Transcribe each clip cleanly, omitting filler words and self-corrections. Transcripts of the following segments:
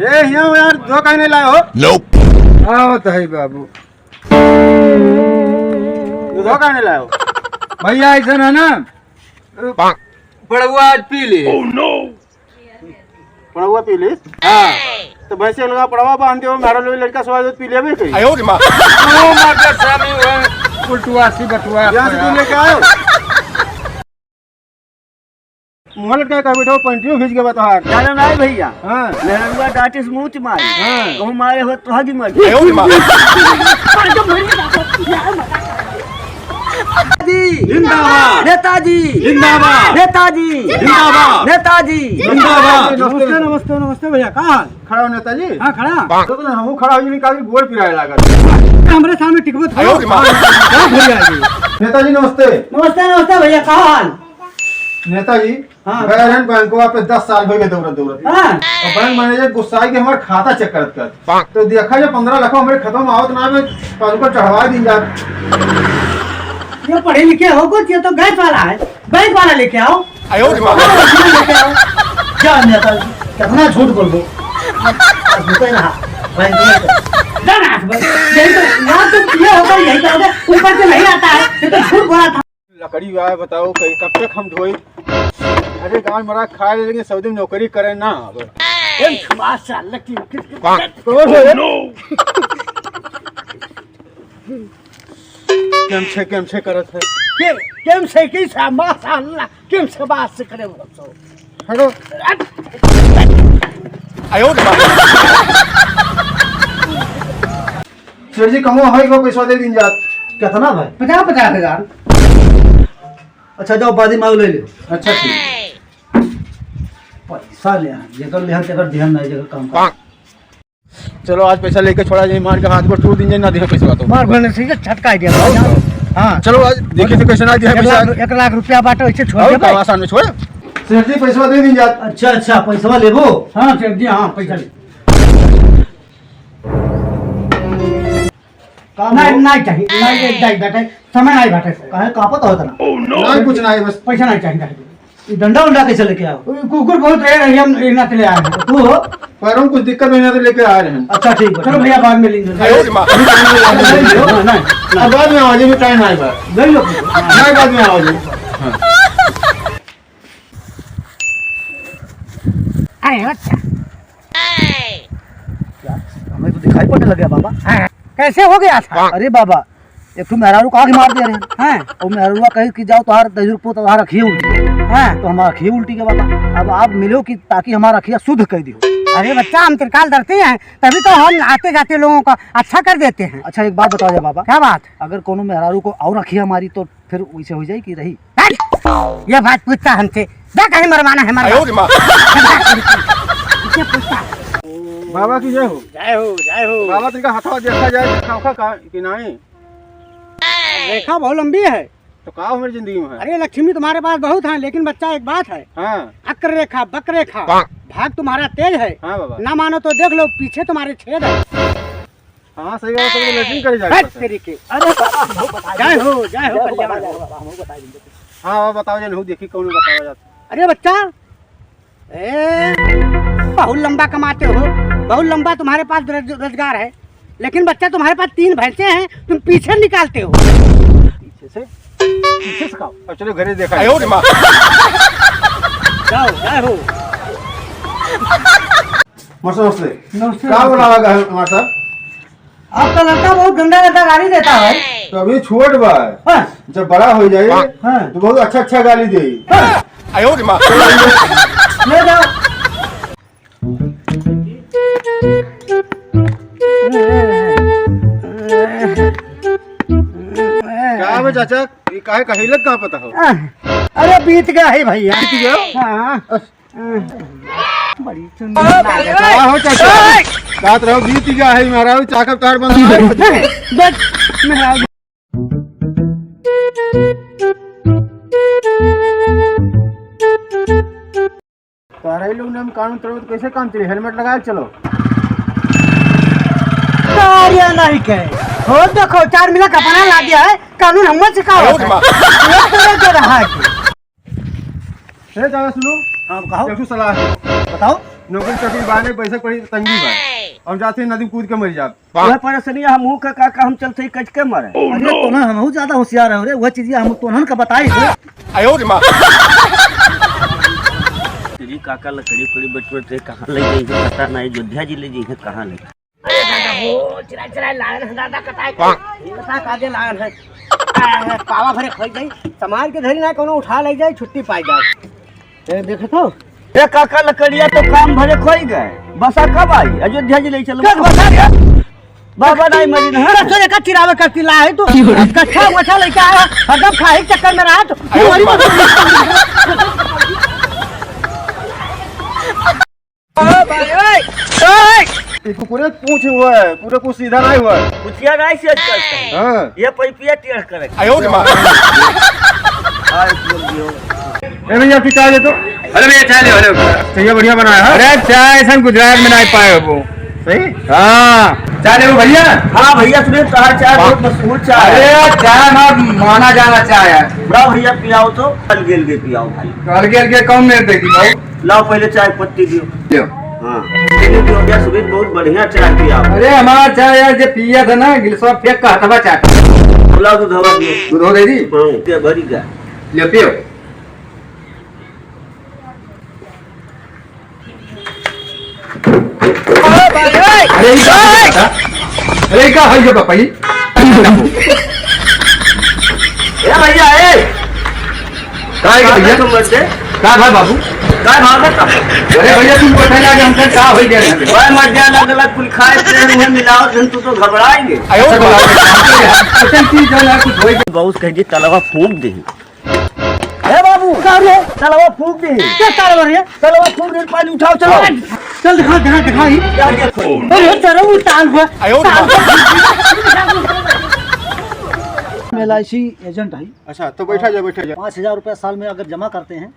ए यहाँ यार दो कहने लाए हो। Nope. आओ तो है बाबू, दो कहने लाए हो भैया। ऐसा है ना, पड़ुआ आज पी ली। Oh no. पड़ुआ पी ली। हाँ तो भैंसे लगा पड़वा बांधते हो, मेरा लोग लड़का सवाल दूध पी लिया भी कहीं। आयो रे माँ। उल्टुआसी बटुआ यहाँ से तू लेके आयो। मुँह लटका कर बैठो, पंटियों खींच के बता हाथ। जाना नहीं भैया। हाँ लहरुआ डांटे से मुँह मारी। हाँ कहूँ मारे हो तो हगी मर। आयो रे माँ। जिंदाबाद नेताजी जिंदाबाद नेताजी जिंदाबाद नेताजी जिंदाबाद। नमस्ते नमस्ते नमस्ते भैया। कहाँ खड़ा हो नेताजी? हाँ खड़ा। तो हम खड़ा हो काफी गोड़ पिराए लागल। हमारे सामने टिकबत आयो रे माँ। नेताजी नमस्ते। नमस्ते नमस्ते भैया। कहाँ हाल? नेताजी हाँ। बैरन बैंकों पे 10 साल हो गए दौड़त दौड़त। हाँ। और बैंक मैनेजर गुस्साई के हमारे खाता चेक करत कर। तो देखा जो 15 लाख हमारे खत्म आवत ना में पासबुक चढ़वा दी जा। ये पढ़े लिखे हो कुछ? ये तो गैस वाला है, बैंक वाला लेके आओ। आयो रे माँ। लेके आओ। क्या नेताजी कितना झूठ बोल दो। जाना यही तो यहाँ तो ये होगा, यही तो होगा, ऊपर से नहीं आता है। ये तो झूठ बोला था। लकड़ी आए बताओ कहीं कब तक हम ढोई? अरे गाँव मरा खा लेंगे, सऊदी में नौकरी करे ना। माशाल्लाह की केम छे करत है। केम से की सा माशाल्लाह केम से बात से करे वो सब। हेलो आयो रे माँ। सर जी कमो है को पैसा दे दिन जात। कितना भाई? 50,000। अच्छा जाओ बादी मांग ले लो। अच्छा ठीक। पैसा ले जेकर लेहन तेकर ध्यान नहीं, जेकर काम चलो आज पैसा लेके छोड़ा जाए, मार के हाथ को टूट दीजिए ना दे पैसा तो मार भरने से छटका दिया। हाँ चलो आज देखिए तो कैसे ना दिया पैसा। 1 लाख रुपया बांटो, ऐसे छोड़ दे भाई। आसान में छोड़। सर जी पैसा दे दिन जात। अच्छा अच्छा पैसा लेबो। हाँ सेठ जी हाँ पैसा ले। नहीं चाहिए, नहीं जाई बैठे समय नहीं बैठे। कहे कहाँ पता होता ना। नहीं कुछ नहीं, बस पैसा नहीं चाहिए। डंडा उंडा कैसे लेके आओ? कुकुर बहुत रहे, हम इतना चले आए हैं। तू हो पैरों में कुछ दिक्कत नहीं तो लेके आ रहे हैं। अच्छा ठीक है, चलो भैया बाद में लेंगे। आयो रे माँ। अब बाद में आवाज में टाइम आए बार ले लो। नहीं, बाद में आवाज। अरे अच्छा हमें तो दिखाई पड़ने लगा बाबा। कैसे हो गया था? अरे बाबा एक तो मेहरारू को आगे मार दे रहे हैं और मेहरारूआ कहे कि जाओ तुम्हारा दजूर तुम्हारा खी उल्टी है, तो हमारा खी उल्टी के बाबा। अब आप मिलो कि ताकि हमारा खिया शुद्ध कर दियो। अरे बच्चा हम त्रिकाल डरते हैं, तभी तो हम आते जाते लोगों का अच्छा कर देते हैं। अच्छा एक बात बताओ बाबा। क्या बात? अगर कोनो मेहरारू को और खिया मारी तो फिर वैसे हो जाए कि रही? ये बात पूछता हमसे, जा कहीं मरवाना है आयो रे माँ। बाबा की जय हो। जय हो जय हो। बाबा तिनका हथवा देखा जाए खाओखा का कि नहीं? रेखा बहुत लंबी है तो का हमारी जिंदगी में है? अरे लक्ष्मी तुम्हारे पास बहुत है, लेकिन बच्चा एक बात है। हाँ अक्र रेखा बक्र रेखा भाग तुम्हारा तेज है। हाँ बाबा। ना मानो तो देख लो पीछे तुम्हारे छेद है। हाँ सही बात है, लेटरिन करे जाए। तरीके जय हो जय हो। हाँ बाबा बताओ जन हो, देखी कौन बताओ जाता। अरे बच्चा बहुत लंबा कमाते हो, बहुत लंबा तुम्हारे पास रोजगार है, लेकिन बच्चा तुम्हारे पास 3 भैंसे हैं, तुम पीछे निकालते हो। पीछे से खाओ। अब चलो घरे देखा। आयो रे माँ। जाओ जय हो। नमस्ते। क्या बोला हमारा साहब? आपका लड़का बहुत गंदा गंदा गाली देता है। तो अभी छोट बा, हाँ। जब बड़ा हो जाए हाँ। तो बहुत अच्छा अच्छा गाली दे। आयो रे माँ। ले जाओ। क्या बे चाचा, ये काहे का हिलत कहाँ पता हो? अरे बीत गया है भैया। बीत गया? हाँ। बड़ी सुंदर क्या हो चाचा? बात रहो बीत गया है, मारा चाकब तार बंद है। सारे लोग ने कानून तोड़ तो कैसे काम चले? हेलमेट लगाए चलो। कार्य नहीं के हो देखो 4 मिला कपड़ा ला दिया है, कानून हम सिखाओ रहा है। चाचा सुनो, हाँ कहो। देखो सलाह है। बताओ। नौकरी चाकरी बाने पैसे पड़ी तंगी बा हम जाते नदी कूद के मर जाब वह परेशानी हम मुंह का काका हम चलते ही कच के मारे अरे तो ना हम ज्यादा होशियार है रे वह चीज हम तो का बताई रे 哎呦我的妈！ तेरी काका लकड़ी उकड़ी बचपन से कहाँ ले गई है पता नहीं अयोध्या जी ले गई है कहाँ ले अरे दादा हो चिरा चिरा लागन दादा कताई कता काजे लागन है पावा भरे खोई गई समाज के धरी ना कोनो उठा ले जाए छुट्टी पाई जाए ए देखे तो ए काका लकड़िया तो काम भरे खोई गए बसा कब आई अयोध्या जी ले चलो बाबा नहीं मरी ना अरे तोरे का चिरावे करती ला है तू कच्चा वछा लेके आया हरदम खाए चक्कर में रहा तो ओ भाई ओए इसको पूरे पूछ हुआ है पूरे कुछ सीधा नहीं हुआ है कुछिया नहीं से करते हैं हाँ ये पैपिया टेढ़ करे 哎呦我的妈！ आज बोल दियो ए भैया आपकी चाय दे तो अरे भैया चाय ले अरे चाहिए बढ़िया बनाया है अरे चाय ऐसा गुजरात में नहीं पाए वो सही हाँ चाय ले भैया हाँ भैया सुनिए तार चाय बहुत मशहूर चाय है अरे चाय में माना जाना चाय है बड़ा भैया पियाओ तो अलगे अलगे पियाओ भाई अलगे अलगे कौन नहीं देगी भाई लाओ पहले चाय पत्ती दियो लो हाँ तेरे भी हो गया सुबह बहुत बढ़िया चाय पियाओ अरे हमारा चाय यार जो पिया था ना गिलसवा फेंक का हटवा चाय लाओ दूध हवा दियो दूध हो दे दी हाँ ते भरी गया ले पियो अरे क्या है जो पापा जी ए भैया ए काय का भैया तुम मत दे का भाई बाबू काय भागत अरे भैया तुम बताइए आज हमसे क्या हो गया भाई मत जा अलग अलग कुल खाए पिए मुंह मिलाओ जन तू तो घबराएंगे 哎呦我的妈！ ऐसा चीज है ना कुछ होई बहुत कह दी तलवा फूंक दे ए बाबू का रे तलवा फूंक दे क्या कर रही है तलवा फूंक दे पानी उठाओ चलो चल दिखा दिखा दिखाई क्या देखो अरे तेरा वो टाल हुआ 哎呦我的妈！ LIC एजेंट है अच्छा तो बैठा जा 5,000 रुपया साल में अगर जमा करते हैं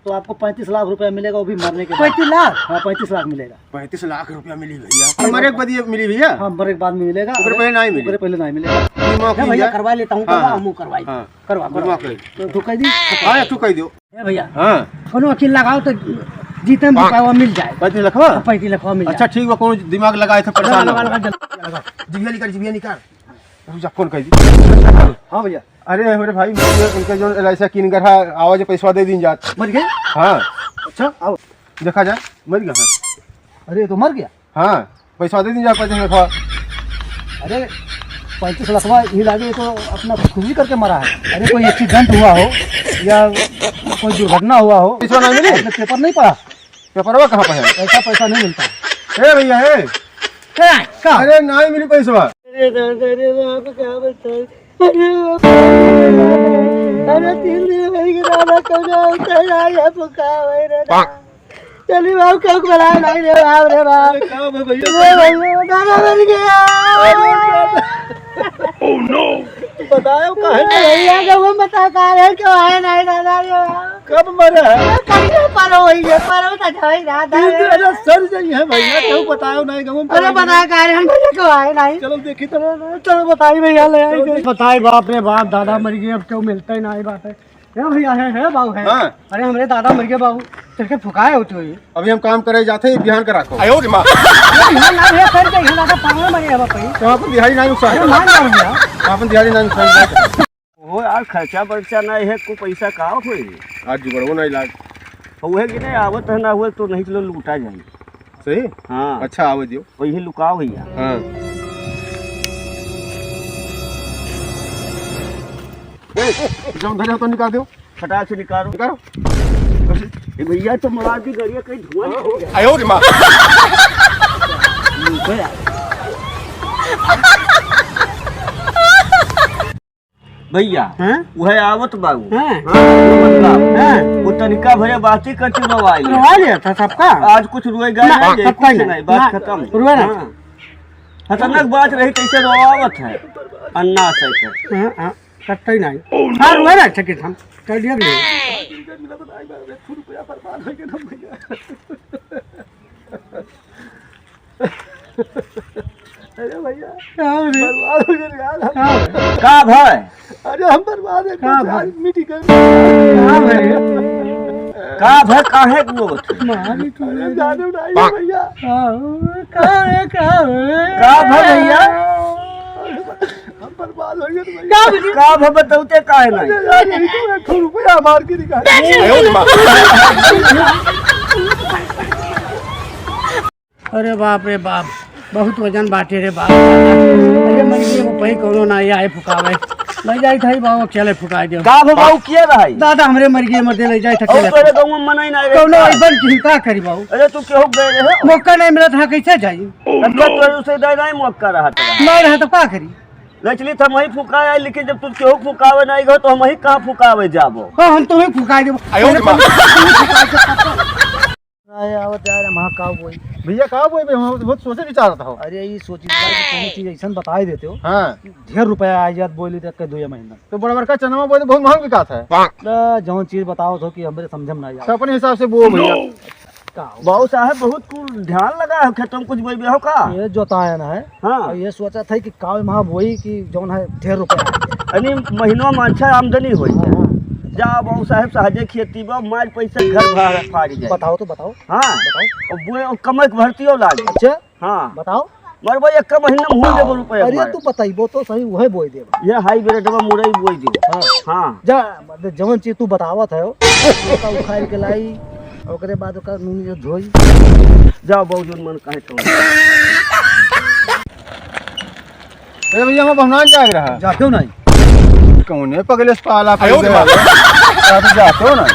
तो आपको 35 लाख रुपया मिलेगा वो भी मरने के 35 लाख हाँ 35 लाख मिलेगा 35 लाख रुपया मिली भैया हमारे एक बदी मिली भैया हाँ मरने के बाद में मिलेगा ओकरे पहले नहीं मिली ओकरे पहले नहीं मिलेगा दिमाग है की भैया है। करवा लेता हूँ हाँ, हम करवाई हाँ। करवा दिमाग करवा की। तो तू कह दी हाँ तू कह दियो ए भैया हाँ कोनो वकील लगाओ तो जीते में रुपया मिल जाए 35 लाख 35 लाख मिल जाए अच्छा ठीक बा कोनो दिमाग लगाए थे परेशान लगा ना लगा हो। लगा जिबिया निकाल रुक जा फोन कर दी हाँ भैया अरे मेरे भाई इनका जो ऐसा किन गया आवाज पैसा दे दिन जात मर गए हाँ अच्छा आओ देखा जा मर गया हाँ। अरे तो मर गया हाँ पैसा दे दिन जा 35 लाख अरे 35 लाख ये लागे तो अपना खुशी करके मरा है अरे कोई एक्सीडेंट हुआ हो या कोई दुर्घटना हुआ हो पैसा नहीं मिली आपने पेपर नहीं पढ़ा पेपरवा कहाँ पे है ऐसा पैसा नहीं मिलता ए भैया है क्या अरे नहीं मिली पैसा अरे 3 दिन मेरी दादा चलिए बाबू क्या बना नहीं रे बाप रे बाप दादा मर गया बताओ कहे भैया जब हम बता रहे क्यों आए नहीं दादा रे कब मरे कहीं पर होई है पर तो जाई दादा रे सर जाई है भैया क्यों बताओ नहीं गम अरे बता कह रहे हम भैया क्यों आए नहीं चलो देखी तो चलो बताई भैया ले आई बताई बाप रे बाप दादा मर गए अब क्यों मिलता ही नहीं बात है भैया है बाबू है हाँ। अरे हमारे दादा मर गए बाबू चलके फुकाए होते हुए अभी हम काम करे जाते हैं ध्यान करा को 哎呦我的妈！ बिहार ना भैया कर के दादा पागल मर गया बाप वहाँ पर दिहाड़ी नहीं नुकसान अरे मान जाओ भैया वहाँ पर दिहाड़ी नहीं नुकसान हो यार खर्चा बर्चा नहीं है को पैसा का होई आज जुगड़ो नहीं लाग हुए कि नहीं आवत है ना हुए तो नहीं तो लूटा जाए सही हाँ अच्छा आवे दियो वही लुकाओ भैया हाँ जब धरे तो निकाल दो फटाक से निकालो निकालो ये भैया तो मार दी गरिया कहीं धुआं नहीं हो गया 哎呦我的妈！ भैया हैं वह आवत बाबू हैं मतलब हैं वो तनिका भरे बातें करते मोबाइल करवा लिया था सबका आज कुछ रुए गए ना, नहीं, सबका कुछ नहीं। नहीं बात ना, खत्म रुए ना। हाँ। खतरनाक बात रही कैसे रोआवत है अन्ना से हाँ हाँ करता ही नहीं हाँ रुआ ना अच्छा हम कर दिया अरे भैया हाँ बर्बाद हो गए यार का भाई अरे हम बर्बाद है हाँ भाई। मिट्टी कर हाँ भैया का भय काहे को मारी तू जाने उड़ाइए भैया। का भय भैया हम बर्बाद हो गए भैया। का भय बताउते काहे नहीं रुपया मार के निकाल। अरे बाप रे बाप, बहुत वजन बाटे रे बाप। अरे मैं ये पही कोनो ना आए फुकावे ले जाई थाई बाबू चले फुकाई दे। का भय बाबू किए रही दादा हमरे मर गए मर दे ले जाई और थके तोरे गांव में मनाई नहीं रे कोनो अइबन की का करी बाबू। अरे तू केहू गए रहे मौका नहीं मिला था कैसे जाई, तब तोरे से दे नहीं मौका रहा था नहीं रहा तो का करी। नचली तो हम ही फुकाए, लेकिन जब तू केहू फुकावे नहीं गो तो हम ही कहाँ फुकावे जाबो। हां हम तुम्हें फुकाई देबो। आवत यार महाकाव बोई भैया कहा बोल हम बहुत सोचे विचार रहा हो। अरे ये सोची कोई चीज ऐसा बताई देते हो हाँ ढेर रुपया आ जात बोली तक के 2 महीना तो बड़ा बड़का चना बोले बहुत महंग विकास है। जौन चीज बताओ तो कि हमरे समझम ना तो आया अपने हिसाब से वो भैया। का हो? बाबू साहब बहुत कुल ध्यान लगा है खेतों में कुछ बोई हो का। ये जोताया ना है हाँ और ये सोचा था कि काव महा बोई कि जौन है ढेर रुपया यानी महीनों में अच्छा आमदनी होई है। जा बाबू साहब सहजे खेती बा माल पैसा घर भाड़ा फाड़ी जाए। बताओ तो बताओ हाँ बताओ। और बुए और कमर के भर्तियों लागे। अच्छा हाँ बताओ। मर भाई एक महीना में हो देबो रुपया। अरे तू बताइबो तो सही वही बोई देबो। ये हाई बेरेटवा मुरई बोई दे। हाँ हाँ जा जौन चीज तू बतावत है ओका उखाड़ के लाई ओकरे बाद ओका नूनी धोई। जाओ बाबू जोन मन कहे तो अरे भैया हम बहना जाग रहा जाते हो नहीं कौन पगले से पाला पड़ गया जाते हो ना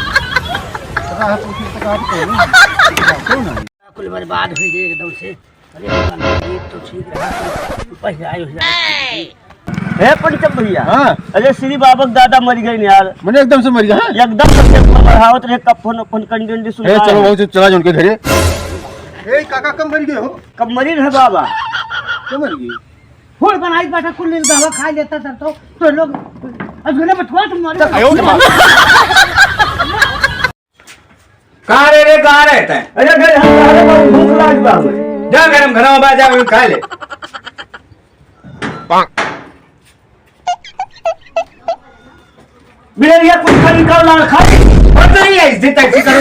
कुल बर्बाद हो गए एकदम से। अरे भगवान तो ठीक रहा पहले आयो हे पंचम भैया। हाँ अरे श्री बाबक दादा मर गए यार, मैंने एकदम से मर गया। हाँ? एकदम से बढ़ावत रहे कफन अपन कंडंडी सुन। चलो बहुत चला जो उनके घरे। ए काका कम मर गए हो। कब मरी रहे बाबा क्यों मर गई? फूल बनाई बाटा कुल दवा खा लेता सर तो लोग अजगने बटवा तुम मारे। कहाँ रे कहाँ रहता है? अरे घर हमारे बाबू भूख लाग बा हमें। जा गरम घर में बाजा में खा ले। बिलरिया कुछ खरी कर ला खाई पता नहीं है इस तक करो।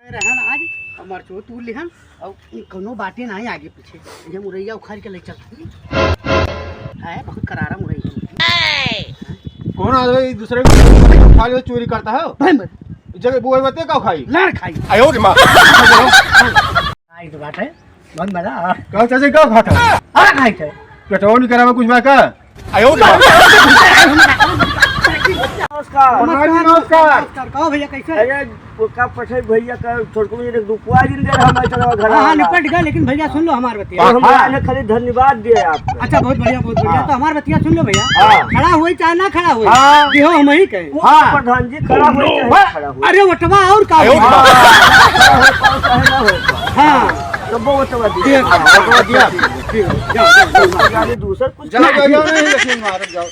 रहन आज हमार चो तू लिहन और कोनो बातें नहीं आगे पीछे ये मुरैया उखाड़ के ले चल है बहुत करारा मुरैया। कौन आदमी दूसरे को खा ले चोरी करता है? भाई मत जगह बुआ बते का खाई लड़ खाई आयो रे माँ आई तो बात है बहुत मजा का चाचे का खाता आ खाई थे पेटवा नहीं करा में कुछ मैं का। आयो रे माँ नमस्कार। नमस्कार। कहो भैया कैसे। अरे का पठे भैया का छोटको में एक दुपुआ दिन दे हम चलो घर। हाँ निपट गया लेकिन भैया सुन लो हमार बतिया। हम आने खाली धन्यवाद दिए आपको। अच्छा बहुत बढ़िया तो हमार बतिया सुन लो भैया। हाँ। खड़ा हुई चाहे ना खड़ा हुई हाँ। ये हो हम ही कहे। हाँ प्रधान जी खड़ा हो चाहे खड़ा हो। अरे वटवा और का आयो रे माँ खड़ा हो पाओ चाहे ना हो पाओ। हाँ तो वो तो ठीक है, दिया। दूसरा कुछ जाओ जाओ नहीं लक्ष्मी मार जाओ।